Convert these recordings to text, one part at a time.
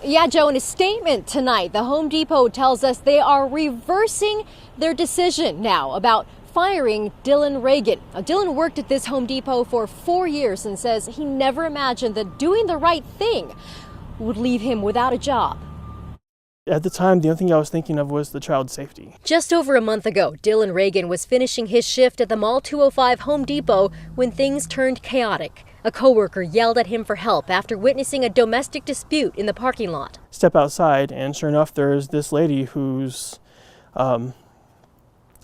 Yeah, Joe, in a statement tonight, the Home Depot tells us they are reversing their decision now about firing Dillon Reagan. Now, Dillon worked at this Home Depot for 4 years and says he never imagined that doing the right thing would leave him without a job. At the time, the only thing I was thinking of was the child's safety. Just over a month ago, Dillon Reagan was finishing his shift at the Mall 205 Home Depot when things turned chaotic. A coworker yelled at him for help after witnessing a domestic dispute in the parking lot. Step outside, and sure enough, there's this lady who's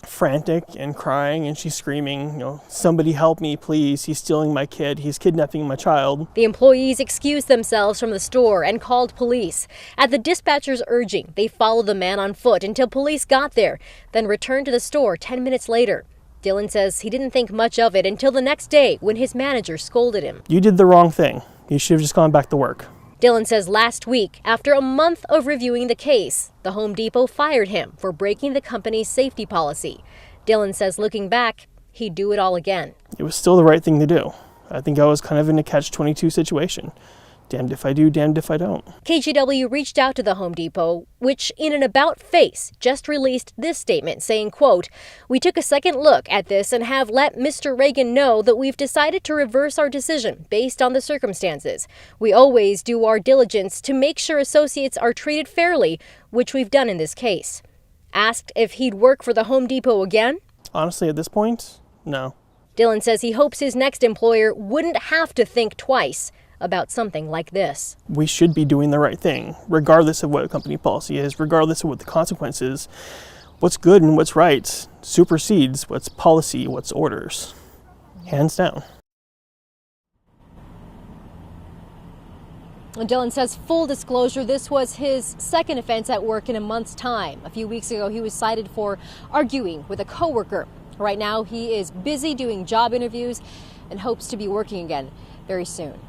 frantic and crying, and she's screaming, somebody help me, please. He's stealing my kid. He's kidnapping my child. The employees excused themselves from the store and called police. At the dispatcher's urging, they followed the man on foot until police got there, then returned to the store 10 minutes later. Dillon says he didn't think much of it until the next day when his manager scolded him. You did the wrong thing. You should have just gone back to work. Dillon says last week, after a month of reviewing the case, the Home Depot fired him for breaking the company's safety policy. Dillon says looking back, he'd do it all again. It was still the right thing to do. I think I was kind of in a catch-22 situation. Damned if I do, damned if I don't. KGW reached out to the Home Depot, which in an about face just released this statement saying, quote, "We took a second look at this and have let Mr. Reagan know that we've decided to reverse our decision based on the circumstances. We always do our diligence to make sure associates are treated fairly, which we've done in this case." Asked if he'd work for the Home Depot again? Honestly, at this point, no. Dillon says he hopes his next employer wouldn't have to think twice about something like this. We should be doing the right thing, regardless of what company policy is, regardless of what the consequences. What's good and what's right supersedes what's policy, what's orders. Hands down. Dillon says, full disclosure, this was his second offense at work in a month's time. A few weeks ago, he was cited for arguing with a coworker. Right now, he is busy doing job interviews and hopes to be working again very soon.